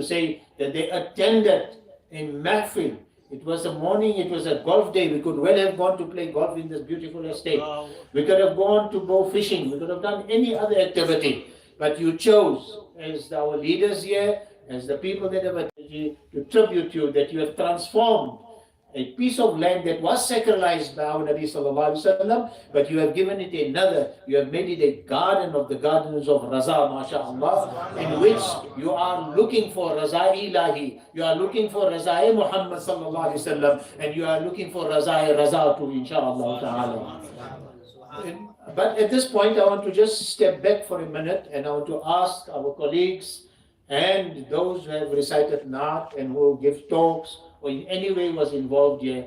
say that they attended a mahfil. It was a morning, it was a golf day. We could well have gone to play golf in this beautiful estate. We could have gone to go fishing. We could have done any other activity. But you chose, as our leaders here, as the people that have attended, to tribute you, that you have transformed a piece of land that was sacralized by our Nabi Sallallahu Alaihi Wasallam, but you have given it another, you have made it a garden of the gardens of Raza, mashallah, in which you are looking for Raza Ilahi, you are looking for Raza Muhammad Sallallahu Alaihi Wasallam, and you are looking for Raza too, inshallah ta'ala. But at this point, I want to just step back for a minute, and I want to ask our colleagues and those who have recited Naat and who give talks, or in any way was involved here,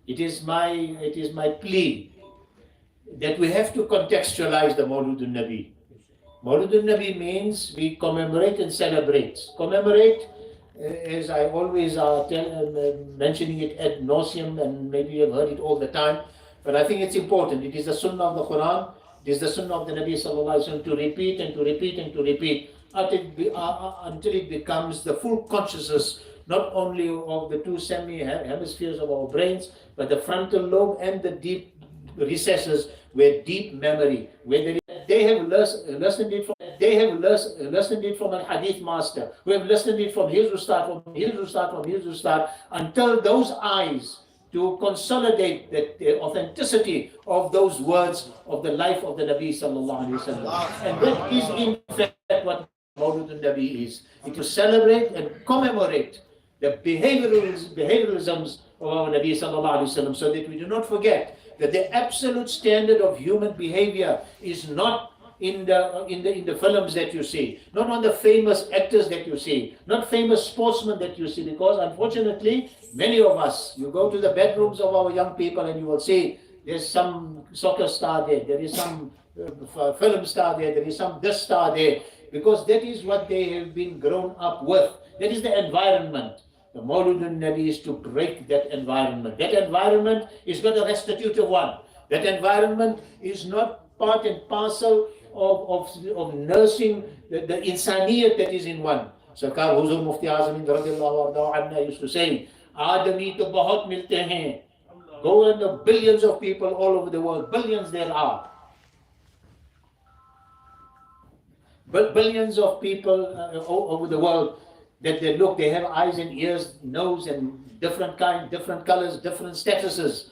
it is my plea that we have to contextualize the Mawludun Nabi. Mawludun Nabi means we commemorate and celebrate. Commemorate, as I always mentioning it ad nauseum, and maybe you've heard it all the time, but I think it's important. It is the Sunnah of the Quran, it is the Sunnah of the Nabi Sallallahu Alaihi Wasallam to repeat and to repeat and to repeat until it becomes the full consciousness, not only of the two hemispheres of our brains, but the frontal lobe and the deep recesses where deep memory, where they have listened it from a hadith master, who have listened it from his ustad, until those eyes to consolidate the authenticity of those words of the life of the Nabi Sallallahu Alaihi Wasallam. And that is in fact what Mawlud Nabi is. It to celebrate and commemorate the behavioralisms of our Nabi Sallallahu Alaihi Wasallam, so that we do not forget that the absolute standard of human behavior is not in the films that you see, not on the famous actors that you see, not famous sportsmen that you see, because unfortunately many of us, you go to the bedrooms of our young people and you will see there's some soccer star there is some film star there is some this star there, because that is what they have been grown up with. That is the environment. The Mawludun Nabi is to break that environment. That environment is not a restitutive one. That environment is not part and parcel of nursing the insaniyat that is in one. Sarkar Huzur Mufti Azam radiallahu anhu used to say, Adami to bahut milte hain. Go and the billions of people all over the world, billions there are. But billions of people over the world that they have eyes and ears, nose, and different colors, different statuses.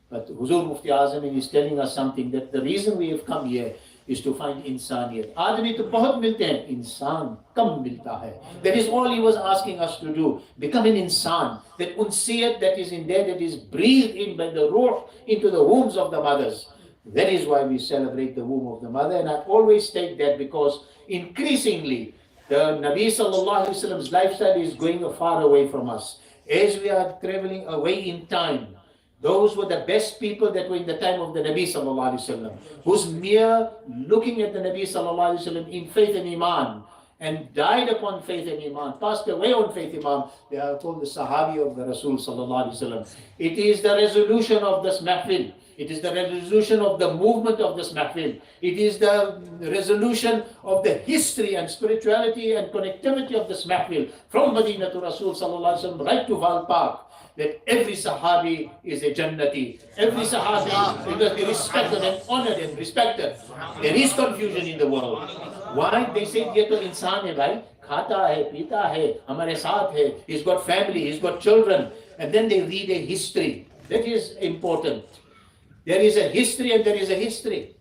But Huzur Mufti Azam is telling us something, that the reason we have come here is to find insaniyat. Aadami to bahut milte hain, insan kam milta hai. That is all he was asking us to do. Become an insan. That unsiyat that is in there, that is breathed in by the ruh into the wombs of the mothers. That is why we celebrate the womb of the mother. And I always state that because increasingly the Nabi Sallallahu Alaihi Wasallam's lifestyle is going far away from us. As we are traveling away in time, those were the best people that were in the time of the Nabi Sallallahu Alaihi Wasallam, whose mere looking at the Nabi Sallallahu Alaihi Wasallam in faith and iman, and died upon faith and iman, passed away on faith and iman, they are called the Sahabi of the Rasul Sallallahu Alaihi Wasallam. It is the resolution of this mahfil. It is the resolution of the movement of this mahfil. It is the resolution of the history and spirituality and connectivity of this mahfil from Madinah to Rasul Sallallahu Alaihi Wasallam right to Val Park. That every Sahabi is a Jannati. Every Sahabi will be respected and honored and respected. There is confusion in the world. Why? They say, ye to insan hai bhai, khata hai, pita hai, hamare saath hai, he's got family, he's got children. And then they read a history. That is important. There is a history and there is a history.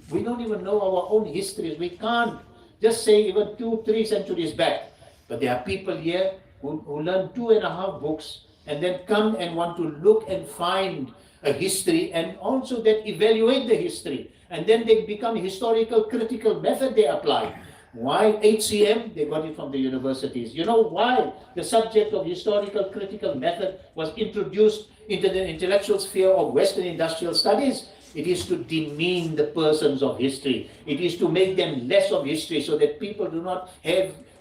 We don't even know our own histories. We can't just say even 2-3 centuries back. But there are people here who learn 2.5 books and then come and want to look and find a history, and also that evaluate the history. And then they become historical critical method they apply. Why HCM? They got it from the universities. You know why the subject of historical critical method was introduced into the intellectual sphere of Western industrial studies? It is to demean the persons of history. It is to make them less of history so that people do not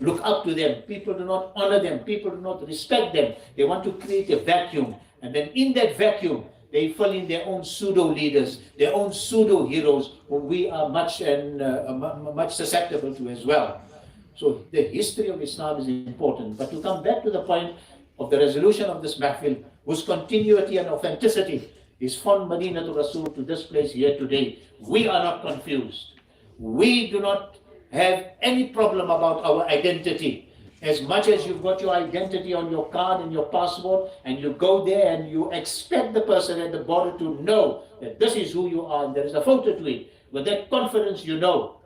look up to them. People do not honor them. People do not respect them. They want to create a vacuum. And then in that vacuum, they fill in their own pseudo-leaders, their own pseudo-heroes, whom we are much susceptible to as well. So the history of Islam is important. But to come back to the point of the resolution of this mahfil, whose continuity and authenticity is from Madinah to Rasul to this place here today, we are not confused. We do not have any problem about our identity. As much as you've got your identity on your card and your passport, and you go there and you expect the person at the border to know that this is who you are, and there is a photo to it. With that confidence, you know.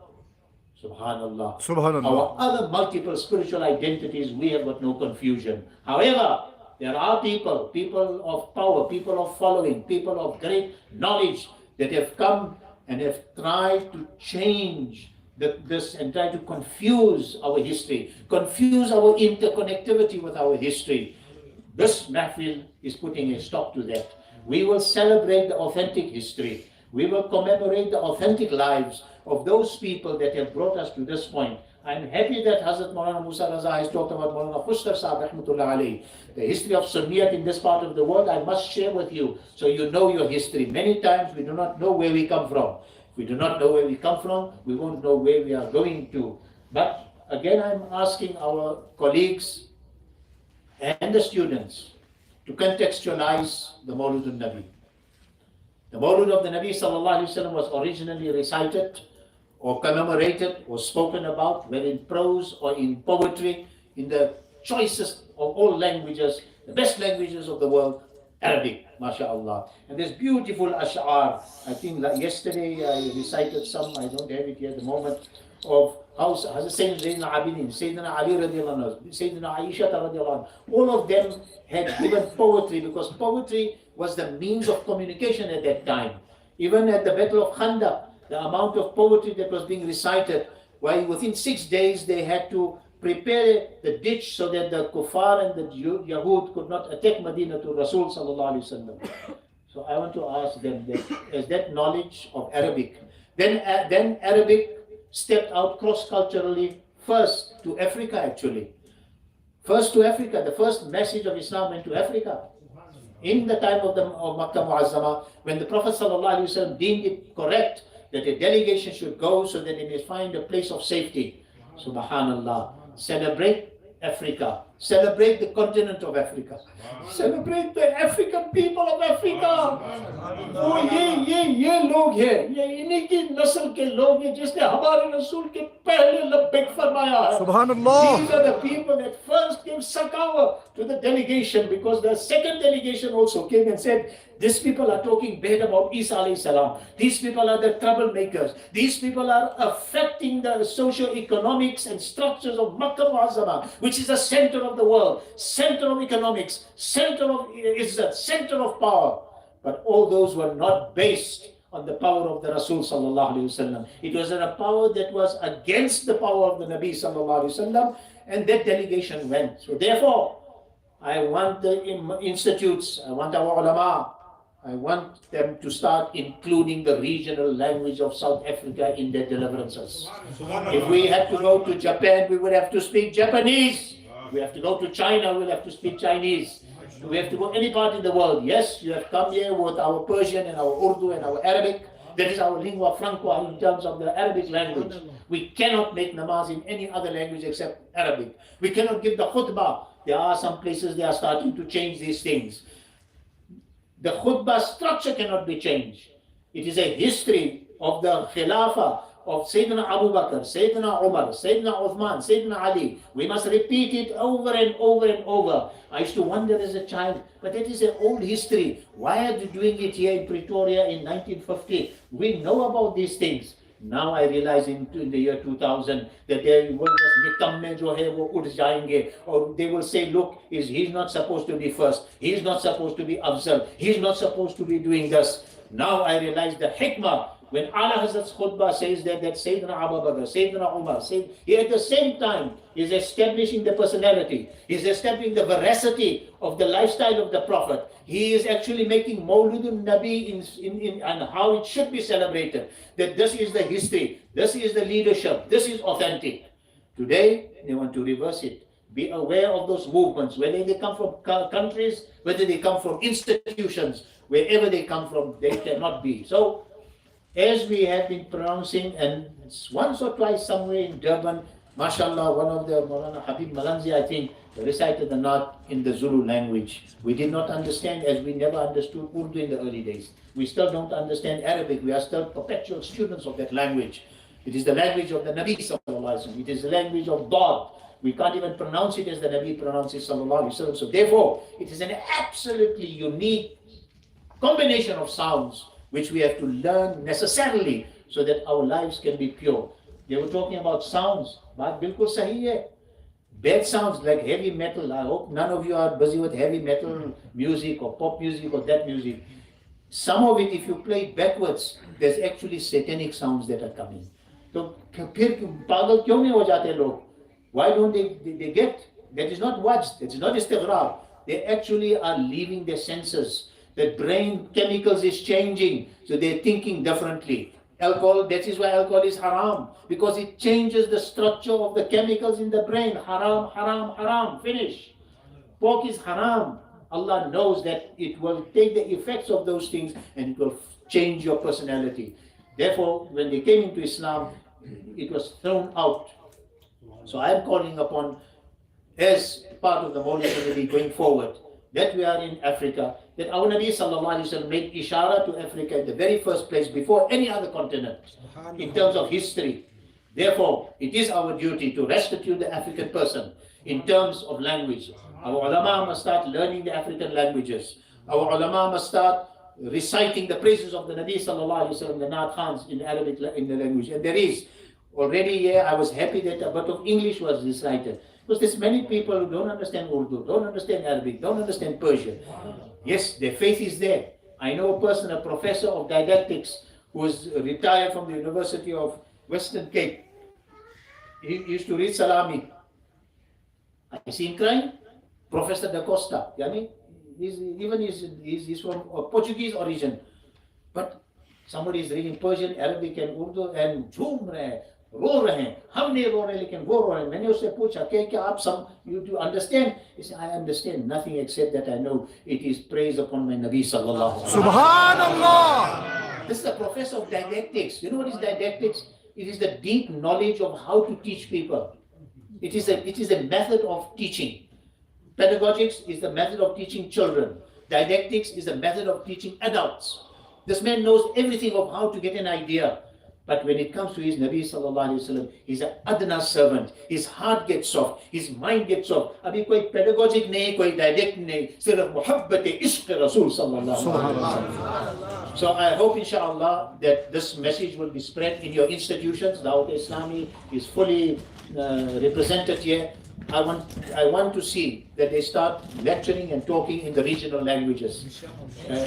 Subhanallah. Subhanallah. Our other multiple spiritual identities, we have got no confusion. However, there are people of power, people of following, people of great knowledge that have come and have tried to change this and try to confuse our history, confuse our interconnectivity with our history. This mahfil is putting a stop to that. We will celebrate the authentic history. We will commemorate the authentic lives of those people that have brought us to this point. I'm happy that Hazrat Maulana Musa Raza has talked about Maulana Khushtar Sahib Rahmatullah Alayhi. The history of Sunniyat in this part of the world, I must share with you so you know your history. Many times we do not know where we come from. If we do not know where we come from, we won't know where we are going to. But again, I'm asking our colleagues and the students to contextualize the Mawlud al-Nabi. The Mawlud of the Nabi Sallallahu Alaihi Wasallam was originally recited or commemorated or spoken about, whether in prose or in poetry, in the choicest of all languages, the best languages of the world, Arabic, mashallah. And there's beautiful ash'ar. I think like yesterday I recited some, I don't have it here at the moment, of how Sayyidina Abidin, Sayyidina Ali radiallahu anhu, Sayyidina Aisha radiallahu anhu, all of them had given poetry, because poetry was the means of communication at that time. Even at the Battle of Khandaq, the amount of poetry that was being recited, while within 6 days they had to prepare the ditch so that the kuffar and the Yahud could not attack Medina to Rasul sallallahu alaihi wasallam. So I want to ask them that, as that knowledge of Arabic, then Arabic stepped out cross-culturally first to Africa actually. First to Africa, the first message of Islam went to Africa. In the time of Makkah Muazzama, when the Prophet sallallahu alaihi wasallam deemed it correct that a delegation should go so that they may find a place of safety. Subhanallah. Celebrate Africa. Celebrate the continent of Africa. Celebrate the African people of Africa. Oh, ये लोग हैं, ये इन्हीं की नस्ल के लोग हैं जिसने हमारे रसूल के पहले लब्बैक फरमाया है. Subhanallah. These are the people that first gave sakawa to the delegation, because the second delegation also came and said, these people are talking bad about Isa alayhi salam. These people are the troublemakers. These people are affecting the socio-economics and structures of Makkah Muazzama, which is the center of the world, center of economics, center of izzat, center of power. But all those were not based on the power of the Rasul sallallahu alaihi wasallam. It was a power that was against the power of the Nabi sallallahu alaihi wasallam, and that delegation went. So therefore, I want the institutes, I want our ulama, I want them to start including the regional language of South Africa in their deliverances. If we had to go to Japan, we would have to speak Japanese. If we have to go to China, we'll have to speak Chinese. If we have to go any part in the world, yes, you have come here with our Persian and our Urdu and our Arabic. That is our lingua franca in terms of the Arabic language. We cannot make namaz in any other language except Arabic. We cannot give the khutbah. There are some places they are starting to change these things. The khutbah structure cannot be changed. It is a history of the Khilafah of Sayyidina Abu Bakr, Sayyidina Umar, Sayyidina Uthman, Sayyidina Ali. We must repeat it over and over and over. I used to wonder as a child, but that is an old history. Why are they doing it here in Pretoria in 1950? We know about these things. Now I realize in the year 2000 that they will just nikamme jo hai wo ud jayenge, or they will say, look, he's not supposed to be first, he's not supposed to be afzal, he's not supposed to be doing this. Now I realize the hikmah. When Allah Hazrat's khutbah says that Sayyidina Abu Bakr, Sayyidina Umar, he at the same time is establishing the personality, is establishing the veracity of the lifestyle of the Prophet. He is actually making Mawludun Nabi in and how it should be celebrated. That this is the history, this is the leadership, this is authentic. Today, they want to reverse it. Be aware of those movements, whether they come from countries, whether they come from institutions, wherever they come from, they cannot be. So, as we have been pronouncing, and once or twice somewhere in Durban, MashaAllah, one of the Maulana Habib Malanzi, I think, recited the Naat in the Zulu language. We did not understand, as we never understood Urdu in the early days. We still don't understand Arabic. We are still perpetual students of that language. It is the language of the Nabi Sallallahu Alaihi Wasallam. It is the language of God. We can't even pronounce it as the Nabi pronounces Sallallahu Alaihi Wasallam. So therefore, it is an absolutely unique combination of sounds which we have to learn necessarily so that our lives can be pure. They were talking about sounds. Baat bilkul sahi hai. Bad sounds like heavy metal. I hope none of you are busy with heavy metal music or pop music or that music. Some of it, if you play it backwards, there's actually satanic sounds that are coming. So, फिर पागल क्यों नहीं हो जाते लोग? Why don't they get? That is not wajj, that is not istighraq. They actually are leaving their senses. The brain chemicals is changing, so they're thinking differently. Alcohol, that is why alcohol is haram, because it changes the structure of the chemicals in the brain. Haram, haram, haram, finish. Pork is haram. Allah knows that it will take the effects of those things and it will change your personality. Therefore, when they came into Islam, it was thrown out. So I am calling upon, as part of the Mawlid community going forward, that we are in Africa, that our Nabi Sallallahu Alaihi Wasallam made ishara to Africa in the very first place before any other continent in terms of history. Therefore, it is our duty to restitute the African person in terms of language. Our ulama must start learning the African languages. Our ulama must start reciting the praises of the Nabi Sallallahu Alaihi Wasallam, the Naat Khans in Arabic, in the language. And there is already here, I was happy that a bit of English was recited. Because there's many people who don't understand Urdu, don't understand Arabic, don't understand Persian. Yes, their faith is there. I know a person, a professor of didactics, who was retired from the University of Western Cape. He used to read Salami. I see him crying. Professor Da Costa. Yani, he's from Portuguese origin. But somebody is reading Persian, Arabic and Urdu and झूम रहे हैं, रो रहे हैं, हम नहीं रो रहे लेकिन वो रो रहे हैं. मैंने उससे पूछा क्या आप you do understand? He said, I understand nothing except that I know it is praise upon my Nabi Sallallahu Alaihi Wasallam. Subhanallah. This is a professor of didactics. You know what is didactics? It is the deep knowledge of how to teach people. It is a method of teaching. Pedagogics is the method of teaching children. Didactics is the method of teaching adults. This man knows everything of how to get an idea. But when it comes to his Nabi Sallallahu Alaihi Wasallam, he's an adna servant. His heart gets soft. His mind gets soft. Abhi koi pedagogic nahi, koi didactic nahi. Sirf muhabbat-e ishq Rasul Sallallahu Alaihi Wasallam. So I hope inshallah that this message will be spread in your institutions. Dawat Islami is fully represented here. I want to see that they start lecturing and talking in the regional languages.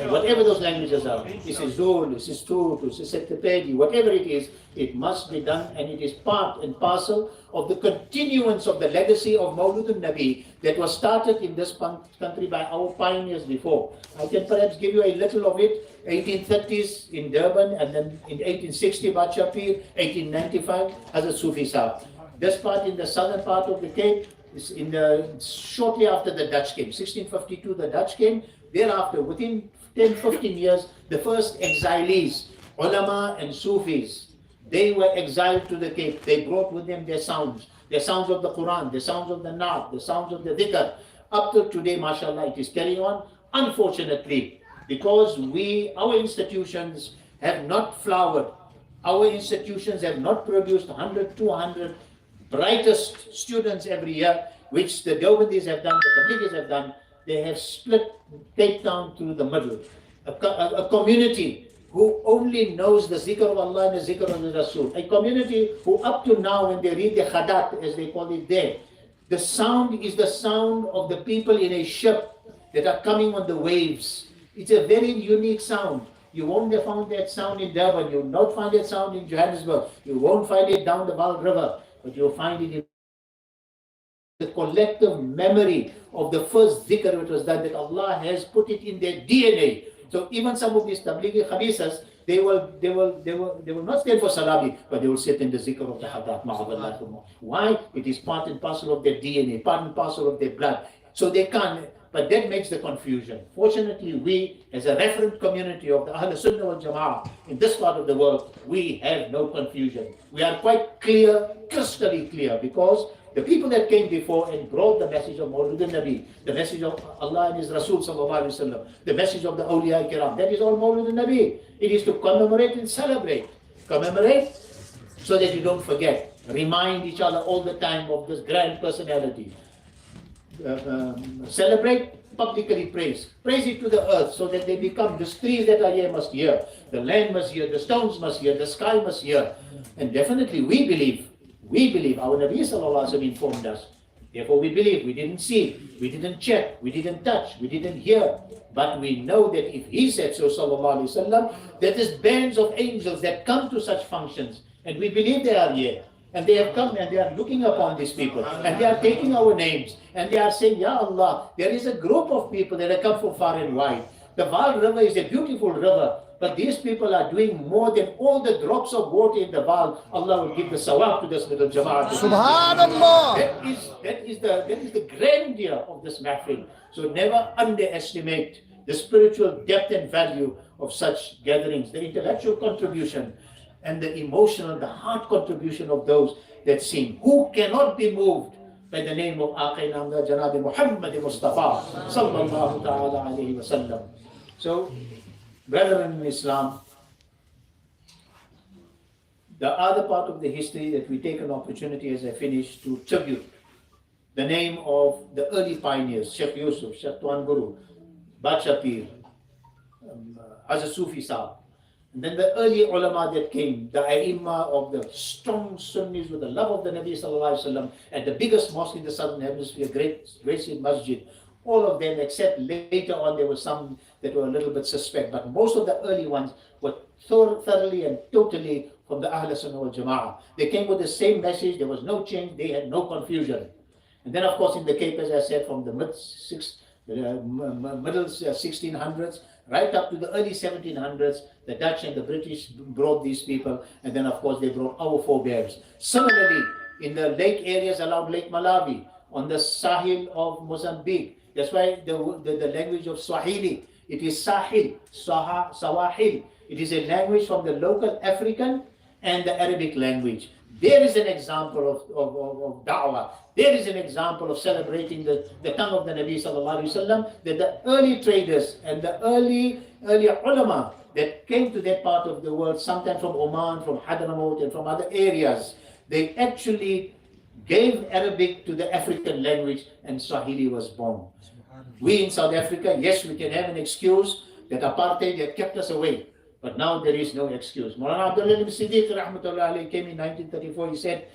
Whatever those languages are, this is Zul, this is Tut, this is Setepedi, whatever it is, it must be done, and it is part and parcel of the continuance of the legacy of Mawlud al-Nabi that was started in this country by our pioneers before. I can perhaps give you a little of it. 1830s in Durban, and then in 1860 Badshah Pir, 1895 Hazrat Sufi Sahib. This part in the southern part of the Cape is shortly after the Dutch came. 1652 the Dutch came. Thereafter, within 10-15 years, the first exilees, ulama and Sufis, they were exiled to the Cape. They brought with them their sounds of the Quran, the sounds of the Naat, the sounds of the Dhikr. Up to today, mashallah, it is carrying on. Unfortunately, because our institutions have not flowered, our institutions have not produced 100, 200 brightest students every year, which the Deobandis have done, the Tabligis have done. They have split Cape Town through the middle. A community who only knows the zikr of Allah and the zikr of the Rasul. A community who up to now, when they read the Khadat, as they call it there, the sound is the sound of the people in a ship that are coming on the waves. It's a very unique sound. You won't have found that sound in Durban. You will not find that sound in Johannesburg. You won't find it down the Vaal River. But you'll find it in the collective memory of the first dhikr which was done, that Allah has put it in their DNA. So even some of these Tablighi Khabisas, they will not stand for Salami, but they will sit in the zikr of the Hadat Ma'adallah. Why? It is part and parcel of their DNA, part and parcel of their blood. So they can't. But that makes the confusion. Fortunately, we, as a referent community of the Ahl Sunnah wal Jama'ah in this part of the world, we have no confusion. We are quite clear, crystally clear, because the people that came before and brought the message of Mawlud al-Nabi, the message of Allah and His Rasul sallallahu alaihi wasallam, the message of the awliya kiram, that is all Mawlud al-Nabi. It is to commemorate and celebrate. Commemorate so that you don't forget. Remind each other all the time of this grand personality. Celebrate, publicly praise. Praise it to the earth so that they become, the trees that are here must hear, the land must hear, the stones must hear, the sky must hear. And definitely we believe, our Nabi sallallahu alaihi wasallam informed us. Therefore we believe, we didn't see, we didn't check, we didn't touch, we didn't hear. But we know that if he said so, sallallahu alaihi wasallam, that is bands of angels that come to such functions. And we believe they are here. And they have come and they are looking upon these people. And they are taking our names. And they are saying, Ya Allah, there is a group of people that have come from far and wide. The Val River is a beautiful river. But these people are doing more than all the drops of water in the Val. Allah will give the sawab to this little jama'at. Subhanallah. That is the grandeur of this mahfil. So never underestimate the spiritual depth and value of such gatherings, the intellectual contribution and the emotional, the heart contribution of those that sing. Who cannot be moved by the name of Aqi Namda Janabi Muhammad Mustafa sallallahu ta'ala alayhi wa sallam. So, brethren in Islam, the other part of the history that we take an opportunity as I finish to tribute the name of the early pioneers, Sheikh Yusuf, Sheikh Tuan Guru, Bacha Pir, Hazrat Sufi Sahib. And then the early ulama that came, the Aimma of the strong Sunnis with the love of the Nabi sallallahu alaihi wasallam at the biggest mosque in the southern hemisphere, Great Masjid. All of them, except later on there were some that were a little bit suspect, but most of the early ones were thoroughly and totally from the Ahl Sunnah wal Jama'ah. They came with the same message, there was no change, they had no confusion. And then of course in the Cape, as I said, from the middle 1600s, right up to the early 1700s, the Dutch and the British brought these people, and then of course they brought our forebears. Similarly, in the lake areas around Lake Malawi, on the Sahel of Mozambique, that's why the language of Swahili, it is Sahil, Sawahil. It is a language from the local African and the Arabic language. There is an example of da'wah. There is an example of celebrating the tongue of the Nabi sallallahu alaihi wasallam, that the early traders and the early ulama that came to that part of the world, sometimes from Oman, from Hadramaut and from other areas, they actually gave Arabic to the African language and Swahili was born. We in South Africa, yes, we can have an excuse that apartheid had kept us away. But now there is no excuse. Maulana Abdullah ibn Siddiq rahmatullah alayhi came in 1934. He said,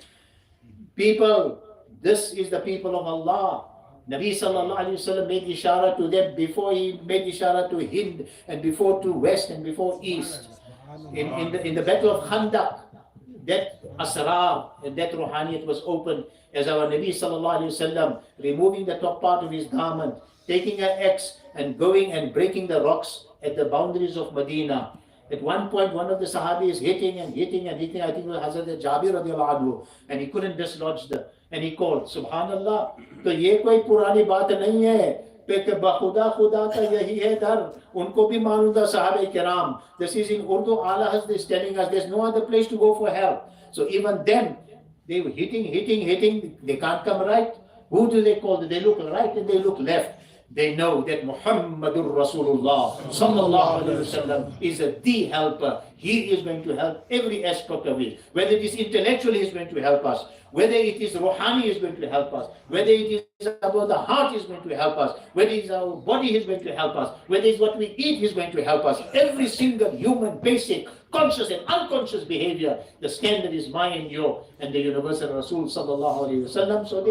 people, this is the people of Allah. Nabi sallallahu alayhi wasallam made ishara to them before he made ishara to Hind and before to West and before East. In the battle of Khandaq, that asrar and that ruhaniyat was opened as our Nabi sallallahu alayhi wasallam removing the top part of his garment, taking an axe and going and breaking the rocks at the boundaries of Medina. At one point, one of the Sahabi is hitting. I think it was Hazrat Jabir radiallahu anhu, and he couldn't dislodge and he called, Subhanallah, to ye koi purani baat nahi hai, pe khuda ka yahi hai dar, unko bhi manunda Sahabe kiram. This is in Urdu, Allah is telling us there's no other place to go for help. So even then, they were hitting, they can't come right. Who do they call? They look right and they look left. They know that Muhammadur Rasulullah sallallahu alaihi wasallam is the helper. He is going to help every aspect of it. Whether it is intellectually, he is going to help us. Whether it is ruhani, he is going to help us. Whether it is about the heart, he is going to help us. Whether it is our body, he is going to help us. Whether it's what we eat, he is going to help us. Every single human basic conscious and unconscious behavior, the standard is mine and your, and the universal Rasul sallallahu alaihi wasallam. So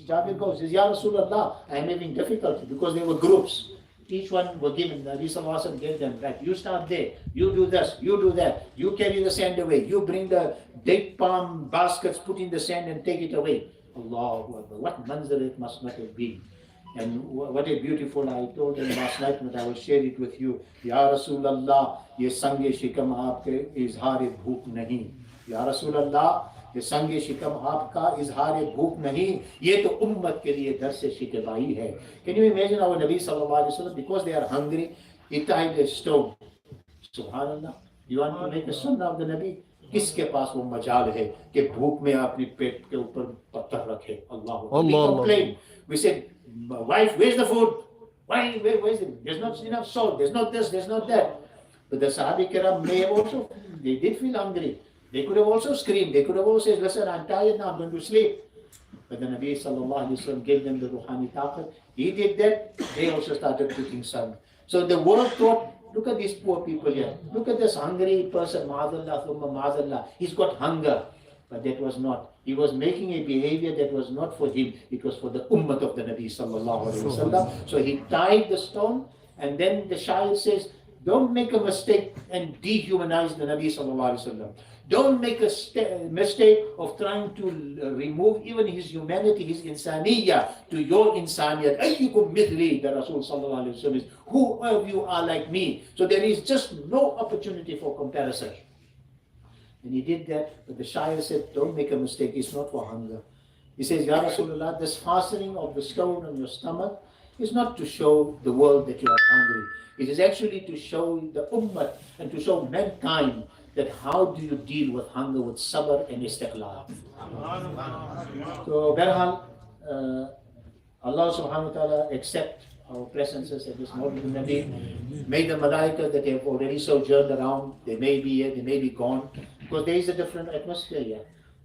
Jabir goes, Ya Rasulullah, I am having difficulty, because there were groups. Each one were given, Nabi sallallahu alaihi wasallam gave them, right, you start there, you do this, you do that, you carry the sand away, you bring the date palm baskets, put in the sand and take it away. Allahu Akbar, what manzar it must not have been. And what a beautiful, I told him last night, but I will share it with you. Ya Rasulallah, ye sange shikam aapke izhar bhook nahi. Ya Rasulallah, कि संगे शिकम आपका इजहार भूख नहीं, ये तो उम्मत के लिए दर से शिकवाई है. Can you imagine our Nabi sallallahu alaihi wasallam, because they are hungry, he tied a stone. Subhanallah, you want to make a sunnah of the Nabi? किसके पास वो मजाल है कि भूख में अपने पेट के ऊपर पत्थर रखे. अल्लाह. We complain, we say, wife, where's the food? Where's it? There's not enough salt, there's not this, there's not that. But the Sahabi Kiram may have also, they did feel hungry. They could have also screamed, they could have also said, listen, I'm tired now, I'm going to sleep. But the Nabi sallallahu alaihi wasallam gave them the ruhani taqat. He did that, they also started cooking some. So the world thought, look at these poor people here. Look at this hungry person, ma'azallah, thumma ma'azallah. He's got hunger. But that was not. He was making a behavior that was not for him. It was for the ummah of the Nabi sallallahu alaihi wasallam. So he tied the stone, and then the Shaykh says, don't make a mistake and dehumanize the Nabi sallallahu alaihi wasallam. Don't make a mistake of trying to remove even his humanity, his insaniyya to your insaniyat. Ayyukum mithli, the Rasul sallallahu alaihi wasallam is, who of you are like me? So there is just no opportunity for comparison. And he did that, but the Shaykh said, don't make a mistake, it's not for hunger. He says, Ya Rasulullah, this fastening of the stone on your stomach is not to show the world that you are hungry. It is actually to show the ummah and to show mankind that how do you deal with hunger with sabr and istiqlal. So, Berhal, Allah subhanahu wa ta'ala accept our presences at this moment. May the malaika that have already sojourned around, they may be here, they may be gone, because there is a different atmosphere here.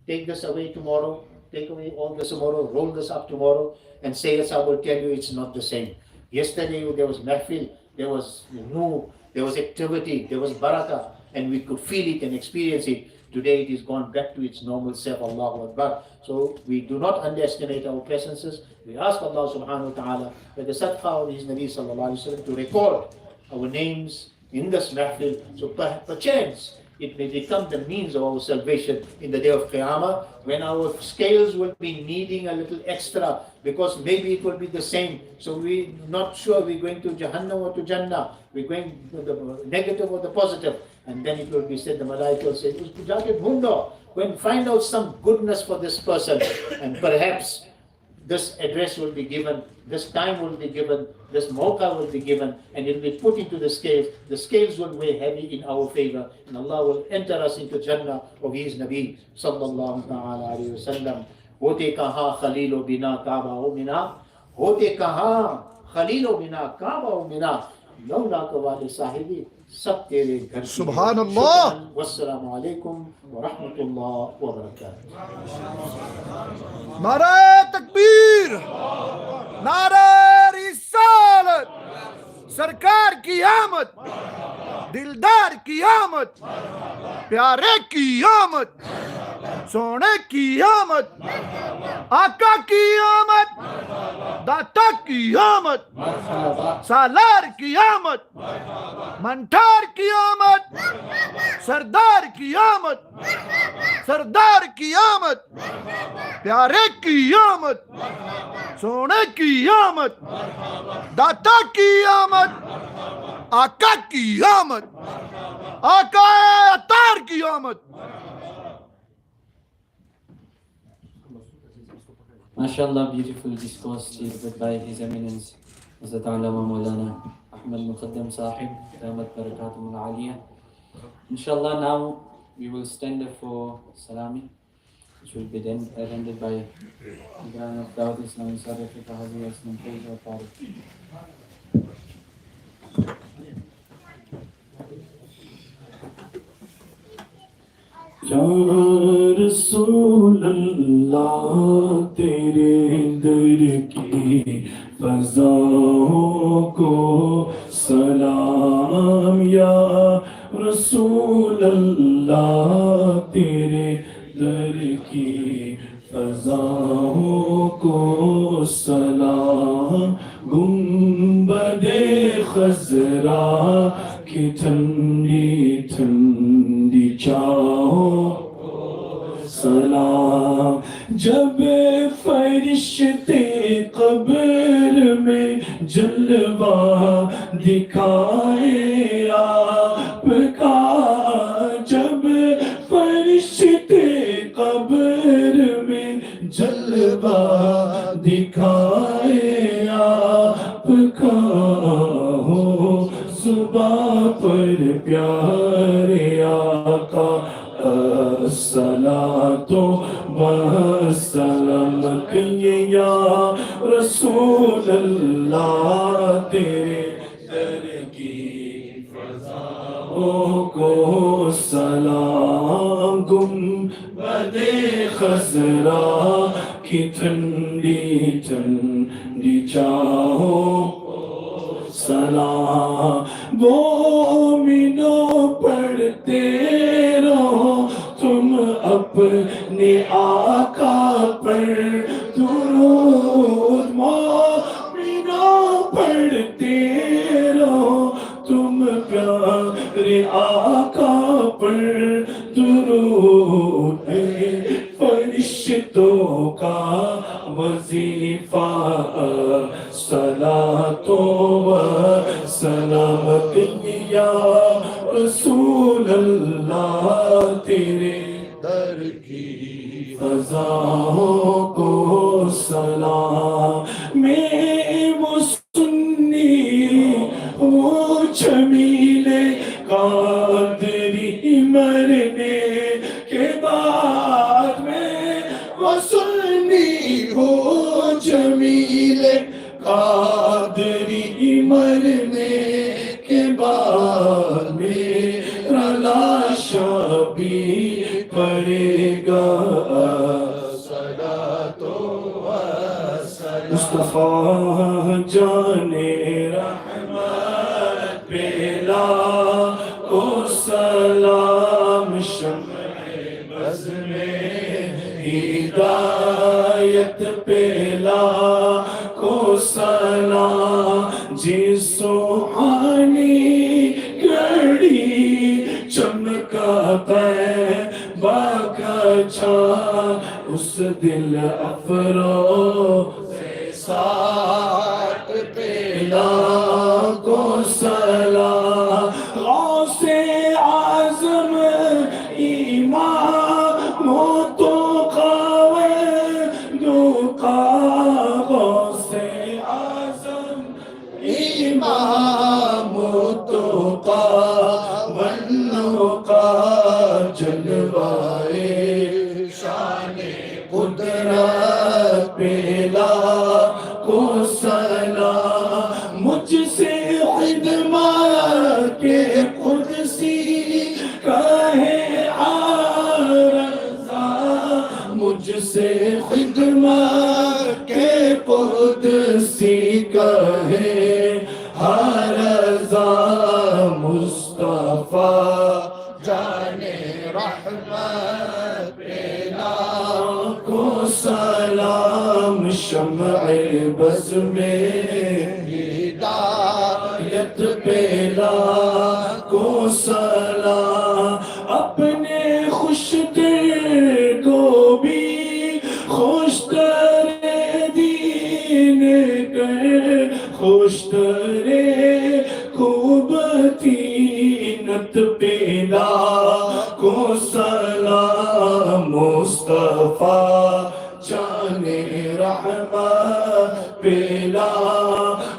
Take this away tomorrow, take away all this tomorrow, roll this up tomorrow, and say, yes, I will tell you it's not the same. Yesterday there was mahfil, there was nur, there was activity, there was barakah, and we could feel it and experience it. Today it is gone back to its normal self, Allahu Akbar. So we do not underestimate our presences. We ask Allah subhanahu wa ta'ala that the sadqa of His Nabi sallallahu alayhi wa sallam to record our names in this mahfil. So perchance it may become the means of our salvation in the day of Qiyamah, when our scales will be needing a little extra, because maybe it will be the same. So we're not sure we're going to Jahannam or to Jannah. We're going to the negative or the positive. And then it will be said, the Malaika will say, go and find out some goodness for this person. And perhaps this address will be given, this time will be given, this mawqa will be given, and it will be put into the scales. The scales will weigh heavy in our favor, and Allah will enter us into Jannah of His Nabi sallallahu ta'ala alayhi wa sallam. Hote kaha khalilo bina kaaba o mina, hote kaha khalilo bina kaaba o mina, lawla ka wali sahibi, sab tere ghar ki. Subhanallah. Wassalamu alaikum wa rahmatullah wa barakatuh. नारे तकबीर, नारे रिसालत, सरकार की आमद, दिलदार की आमद, प्यारे की आमद, सोने की आमद, आका की आमद, दाता की आमद, सालार की आमद, मंठार की आमद, सरदार की आमद, सरदार की आमद, प्यारे की आमद, सोने की आमद, दाता की आमद, आका की आमद, आका अतार की आमद. MashaAllah, beautiful discourse delivered by His Eminence Hazrat Allama Maulana Ahmad Muqaddam Sahib, Damat Barakatum Al-Aliyah. Inshallah, now we will stand up for Salami, which will be then rendered by the Grand of Dawud Islam in South Africa, Hazrat Islam Faiz Attari. Ya Rasulallah, तेरे दर की फज़ाओं को सलाम. या Rasulallah, तेरे दर की फज़ाओं को सलाम. गुंबदे खज़रा की ठंडी ठंडी छाओं सलाम. जब फरिश्ते कब्र में जलवा दिखाए आपका, जब फरिश्ते कब्र کا ہو زباں پر پیارے آقا الصلاۃ والسلام کہیے یا رسول اللہ تیرے در کی فضاؤں کو سلام گنبد خضرا کی ٹھنڈی ٹھنڈی چاہوں سلام مومنوں پڑھتے رہو تم اپنے آقا پر درود مومنوں پڑھتے رہو تم پیارے آقا پر درود فرشتوں کا وظیفہ صلاۃ و سلام یا رسول اللہ تیرے در کی فضاؤں کو سلام میں وہ سنی وہ جمیل قادری مرنے کے بعد میں وہ سنی وہ جمیل قادری مرنے کے بعد میرا لاشا بھی پڑے گا صلاۃ و سلام مصطفیٰ جان رحمت پیلا کو سلام شمع بز میں ہدایت پیلا کو سلام جس سبحانی گھڑی چمکا طیبہ کا چھا اس دل افروز ساتھ پیلا کو سلام غوث اعظم امام متقی غوث اعظم امام متقی والنقی جلوائے شان قدرت پیلا کو سلام مجھ سے خدمت کے قدسی کہے عارضہ مجھ سے خدمت کے قدسی کہے عارضہ مصطفیٰ جان رحمت پیلا کو سلام شمع بز میں ہدایت پیلا کو سلام اپنے خوش دل کو بھی خوش ترے دین کر خوش ترے خوبتی نت پیلا کو سلام مصطفیٰ جان رحمت پیلا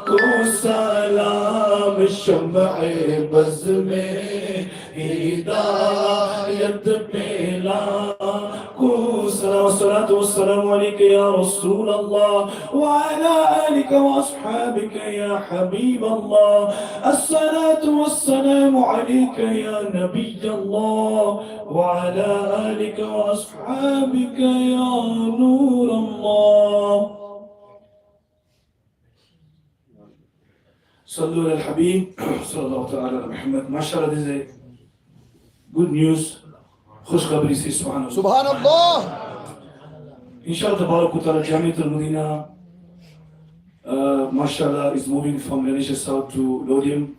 کو سلام شمع بز میں ہدایت پیلا کو سلام والصلاة والسلام عليك يا رسول الله وعلى آلك وأصحابك يا حبيب الله الصلاة والسلام عليك يا نبي الله وعلى آلك وأصحابك يا نور الله صلوا على الحبيب صلى الله تعالى على محمد. MashaAllah, this is a good news. خوش خبری سے سبحان اللہ. Inshallah Tabarak wa Ta'ala Jamiat al-Madina MashaAllah is moving from Malaysia South to Lodium.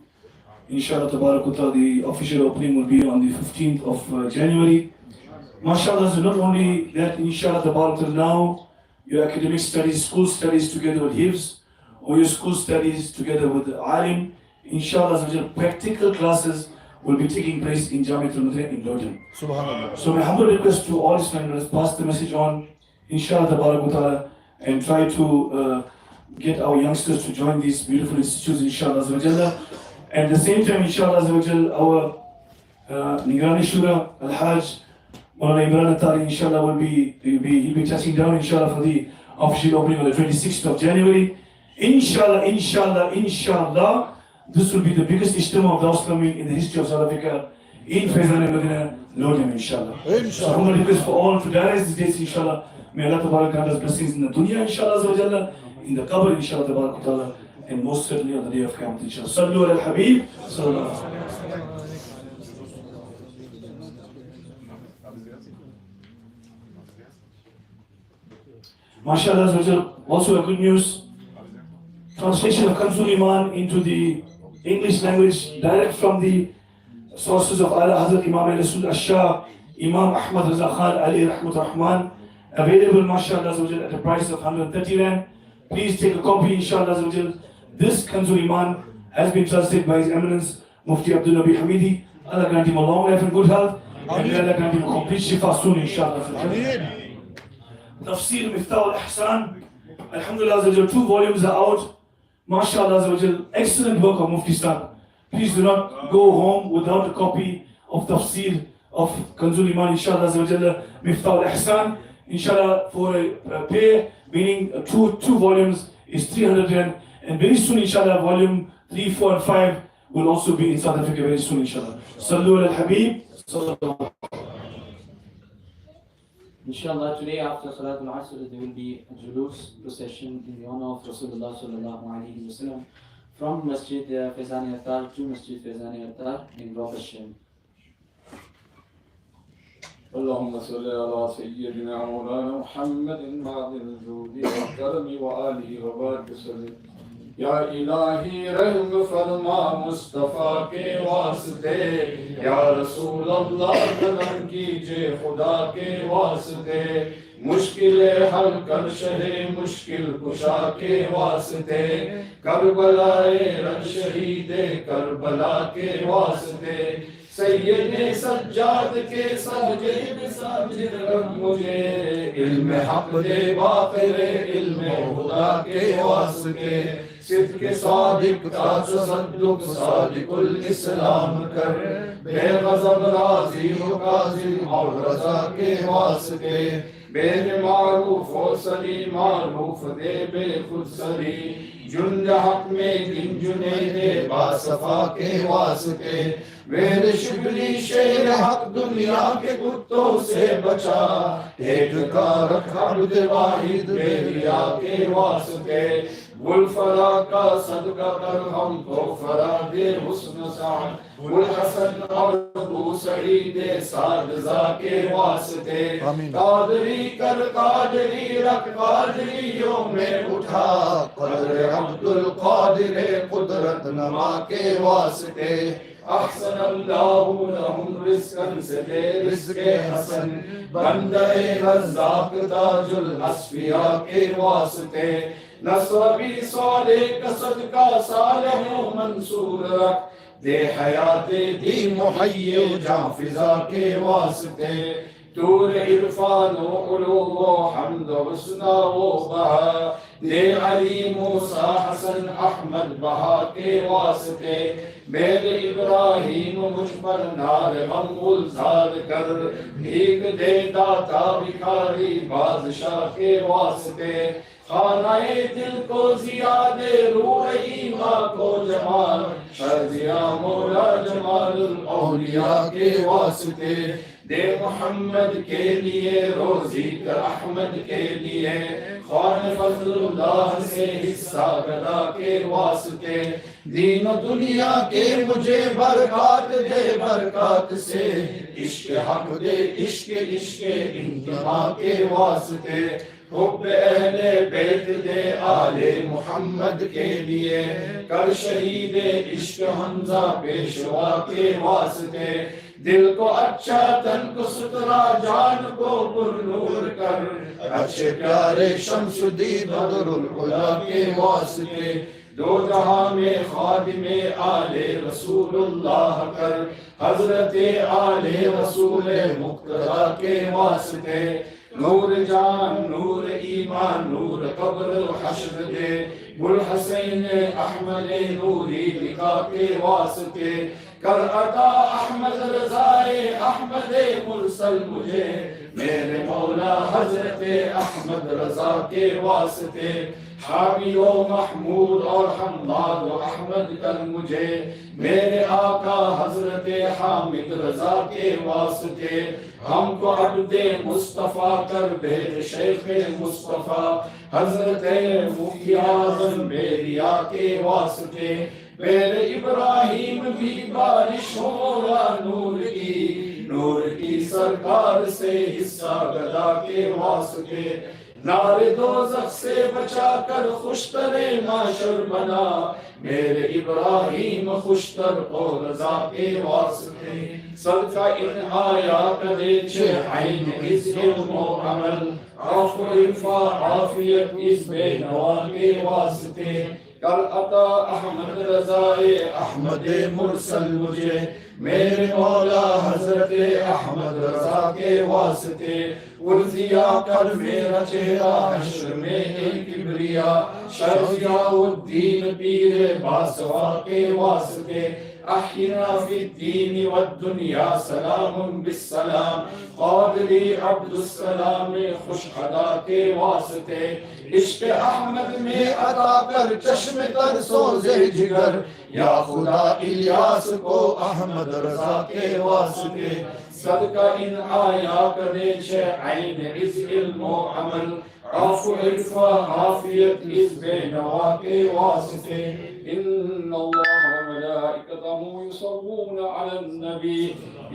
Inshallah Tabarak wa Ta'ala the official opening will be on the 15th of January. MashaAllah, so not only that, Inshallah Tabarak wa Ta'ala now your academic studies, school studies together with Hifz, or your school studies together with the Alim, Inshallah so practical classes will be taking place in Jamiat al-Madina in Lodium. Subhanallah. So my humble request to all Islamic leaders, pass the message on, Inshallah Tabarak wa Ta'ala, and try to get our youngsters to join these beautiful institutes, inshallah azza wa jalla. At the same time, inshallah azza wa jalla, our Nigrani Shura, Al-Hajj, Maulana Imran Attari, inshallah, he'll be touching down, inshallah, for the official opening on the 26th of January. Inshallah, this will be the biggest ijtima of Dawah Islami in the history of South Africa, in Faizan al-Madina, Lodium, inshallah. So I'm going to request for all to direct these dates, inshallah. May Allah Tabarak grant us blessings in the dunya, inshallah, azza wa jalla, in the qabr, inshallah, Tabarak ta'ala, and most certainly on the day of Qiyamah, inshallah. Sallu ala al-Habib, sallallahu alaihi wa sallam. MashaAllah, also a good news. Translation of Kanzul Iman into the English language, direct from the sources of Ala Hazrat Imam al-Rasul Ash-Shah, Imam Ahmad Raza Khan Ali Rahmat Rahman, available, MashaAllah, at a price of 130 Rand. Please take a copy, inshallah. This Kanzul Iman has been translated by His Eminence Mufti Abdul Nabi Hamidi. Allah grant him a long life and good health, and may Allah grant him a complete shifa soon, inshallah. Tafsir Miftah al-Ihsan, alhamdulillah, 2 volumes are out. MashaAllah, excellent work of Mufti Sahib. Please do not go home without a copy of Tafsir of Kanzul Iman, inshallah, Miftah al-Ihsan. Inshallah, for a pay, meaning two volumes is 300 Rand. And very soon, inshallah, volume 3, 4 and 5 will also be in South Africa very soon, inshallah. Sallu ala al-Habib. Inshallah, today after Salatul Asr, there will be a Julus procession in the honor of Rasulullah sallallahu alayhi wa sallam from Masjid Faizani Attar to Masjid Faizani Attar in Robertshire. اللهم صل على سيدنا مولانا محمد معدن الجود والكرم وآله وبارك وسلم. یا الہی رحم فرما مصطفیٰ کے واسطے، یا رسول اللہ کرم کیجے خدا کے واسطے، مشکل حل کر شہ مشکل کشا کے واسطے، کربلائے رنگ شہید کربلا کے واسطے، سید سجاد کے سجدے میں ساجد رکھ مجھے، علم حق دے باخر علم خدا کے واسطے، صدق صادق کا تصدق صادق الاسلام کر، بے غضب راضی و کاظم اور رضا کے واسطے، بے معروف و سری معروف دے بے خود سری، جند حق میں دن جنید باصفا کے واسطے، ویر شبلی شیر حق دنیا کے کتوں سے بچا، ایک کا رکھ عبد واحد بے ریا کے واسطے، گل فرا کا صدقہ کر ہم کو فراد حسن سعد، گل حسن اور ابو سعید سعدزا کے واسطے، قادری کر قادری رکھ قادریوں میں اٹھا، قدر عبد القادر قدرت نما کے واسطے، احسن اللہ لہم رزقاً سے دے رزق حسن، بندہ رزاق تاج الاصفیاء کے واسطے، نصبی صالح کا صدقہ صالح و منصور رکھ، دے حیات دی محی جاں فضا کے واسطے، دور عرفان و علو و حمد و حسنہ و بہا، دے علی موسیٰ حسن احمد بہا کے واسطے، میرے ابراہیم مجھ پر نار غم گلزار کر، بھیگ دے داتا بھکاری بادشاہ کے واسطے، خانہ دل کو زیاد روح ایما کو جمال، کر دیا مولا جمال الاولیاء کے واسطے، دے محمد کے لیے روزی کر احمد کے لیے، خوان فضل اللہ سے حصہ گدا کے واسطے، دین و دنیا کے مجھے برکات دے برکات سے، عشق حق دے عشق انتما کے واسطے، حب اہل بیت دے آل محمد کے لیے، کر شہید عشق حمزہ پیشوا کے واسطے، دل کو اچھا تن کو سترا جان کو پر نور کر، اچھے پیارے شمس الدین بدر العلا کے واسطے، دو جہاں میں خادم آل رسول اللہ کر، حضرت آل رسول مقتدی کے واسطے، نور جان نور ایمان نور قبر و حشر دے گل حسین احمد نوری لقا کے واسطے کر عطا احمد رضائے احمد مرسل مجھے میرے مولا حضرت احمد رضا کے واسطے حامی و محمود اور حماد و احمد کر مجھے میرے آقا حضرت حامد رضا کے واسطے ہم کو عبد مصطفیٰ کر بھیج شیخ مصطفیٰ حضرت مفتی اعظم بیریا کے واسطے میرے ابراہیم بھی بارش ہوگا نور کی سرکار سے حصہ گدا کے واسطے نار دوزخ سے بچا کر خوشتر معاشر بنا میرے ابراہیم خوشتر اور رضا کے واسطے صدقہ ان آیات دے چھ عین اس علم و عمل عفو عفا عافیت اس بے نوا کے واسطے کر عطا احمد رضائے احمد مرسل مجھے میرے مولا حضرت احمد رضا کے واسطے ارضیا کر میرا چہرہ حشر میں کبریا شرفیاء الدین پیر باسوا کے واسطے احینا فی الدین والدنیا سلام بالسلام قادری عبد السلام خوش خدا کے واسطے عشق احمد میں عطا کر چشم تر سوزے جگر یا خدا الیاس کو احمد رضا کے واسطے صدقہ ان آیا کرے چھ عین اس علم و عمل عفو عفا عافیت اس بے نوا کے واسطے ان اللہ وملائکته یصلون علی النبی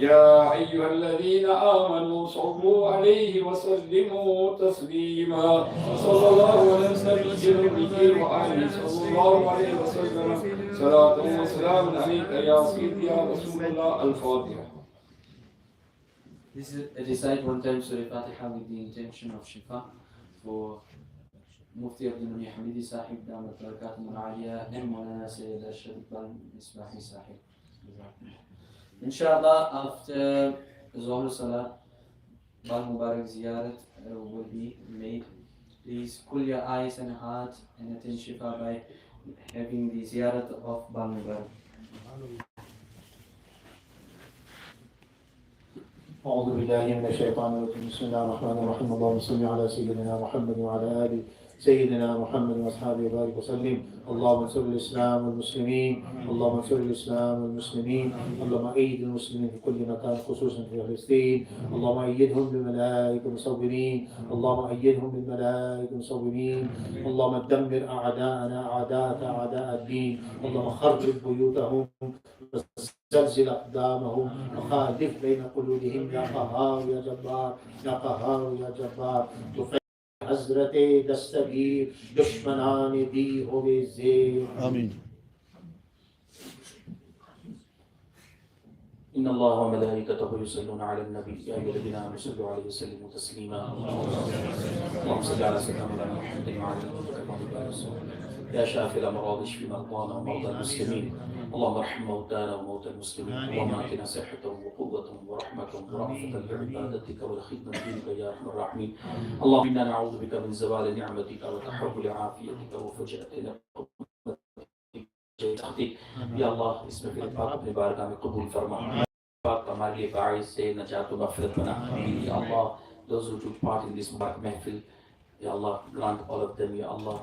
یا ایها الذین آمنوا صلوا علیہ وسلموا تسلیما صلی اللہ علیہ وسلم وآلہ صلی اللہ علیہ وسلم صلاة و سلام علیکہ یا سیدی یا رسول اللہ الفاتحہ. This is recite one time Surah Fatiha with the intention of Shifa for Mufti Abdul Hamidi Sahib Damat Barakatum Al-Aliyah and Maulana Sayyid Al-Shariq Al-Misbahi Sahib. Inshallah, after Zohar Salah, Bal Mubarak Ziyarat will be made. Please cool your eyes and heart and attain Shifa by having the Ziyarat of Bal Mubarak. أعوذ بالله من الشيطان الرجيم بسم الله الرحمن الرحيم اللهم صل على سيدنا محمد وعلى آل سيدنا محمد وأصحابه وبارك وسلم اللهم انصر الإسلام والمسلمين اللهم انصر الإسلام والمسلمين اللهم أيد المسلمين في كل مكان خصوصا في فلسطين اللهم أيدهم بالملائكة مصورين اللهم أيدهم بالملائكة مصورين اللهم دمر أعداءنا أعداءك أعداء الدين اللهم خرب بيوتهم زلزل أقدامهم وخالف بين قلوبهم يا قهار يا جبار يا قهار يا جبار حضرت دستگیر دشمنان دی ہوئے زیر آمین. إن الله وملائكته يصلون على النبي يا أيها الذين آمنوا صلوا عليه وسلموا تسليما اللهم صل على سيدنا محمد وعلى آله وصحبه يا شافي الأمراض اشف مرضانا ومرضى المسلمين اللهم ارحم موتانا وموتى المسلمين اللهم آتنا صحة وقوة ورحمة ورأفة بعبادتك والخدمة دينك يا أرحم الراحمين اللهم إنا نعوذ بك من زوال نعمتك وتحول عافيتك وفجأة نقمتك یا اللہ اس میں پھر پاک اپنے بارگاہ میں قبول فرما پاک ہمارے لیے باعث سے نجات و مغفرت بنا یا اللہ those who took part in this Mubarak Mahfil ya Allah grant all of them ya Allah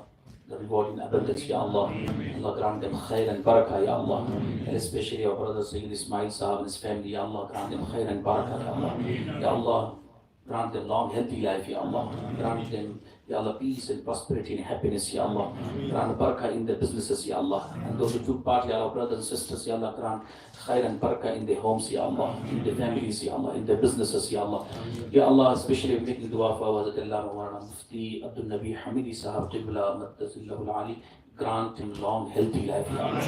the reward in abundance ya Allah Allah grant them khair and barakah ya Allah and especially our brother Sayyid Ismail Sahab and his family ya Allah grant them khair and barakah ya Allah ya Allah grant them long healthy life ya Allah grant them Ya Allah, peace and prosperity and happiness, Ya Allah. Grant barakah in their businesses, Ya Allah. And those who took part, Ya Allah, brothers and sisters, Ya Allah, grant khair and barakah in their homes, Ya Allah. In their families, Ya Allah. In their businesses, Ya Allah. Ya Allah, especially making dua for Hazrat Allah Mawlana Mufti Abdul Nabi Hamidi Sahab Qibla Maddazillahu Al-Ali. Grant him long, healthy life, Ya Allah.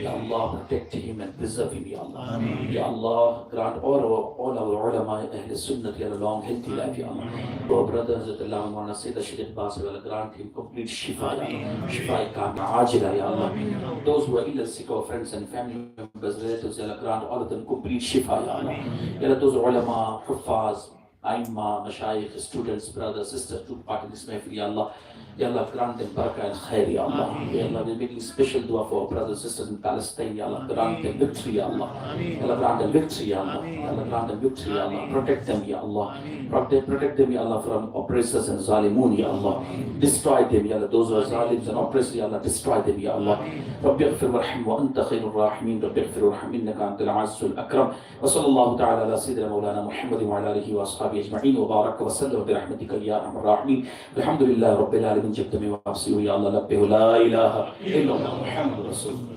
Ya Allah, protect him and preserve him, Ya Allah. Ya Allah, grant all our ulama, Ahl Sunnah, Ya Allah, long, healthy life, Ya Allah. Our brother, Hazrat Allah Mawlana Sayyid Al-Shariq Basi, Ya Allah, grant him complete shifa, Ya Allah. Shifa kamila, ajila, Ya Allah. Those who are ill and sick, our friends and family members, relatives, Ya Allah, grant all of them complete shifa, Ya Allah. Ya Allah, those ulama, huffaz, Aima, Mashayikh, students, brothers, sisters took part in this mahfil, Ya Allah. Ya Allah, grant them barakah and khair, Ya Allah. Ya Allah, we're making special dua for our brothers and sisters in Palestine, Ya Allah. Grant them victory, Ya Allah. Ya Allah, grant them victory, Ya Allah. Ya Allah, grant them victory, Ya Allah. Protect them, Ya Allah. Protect them, Ya Allah, from oppressors and zalimun, Ya Allah. Destroy them, Ya Allah. Those who are zalims and oppressors, Ya Allah, destroy them, Ya Allah. رب اغفر وارحم وأنت خير الراحمين. رب اغفر وارحم إنك أنت العزيز الأكرم. وصلى الله تعالى على سيدنا مولانا محمد وعلى آله وأصحابه أجمعين وبارك وسلم برحمتك يا أرحم الراحمين. الحمد لله رب العالمين. جبت من وابسيه يا الله لبه لا إله إلا الله محمد رسول الله.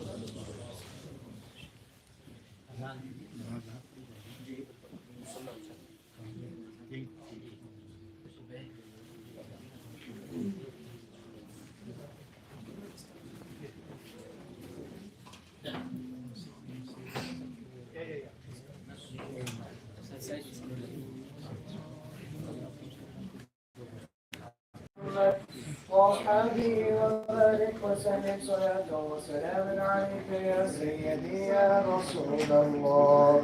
وأصحابه وبارك وسلم صلاة وسلام عليك يا سيدي يا رسول الله.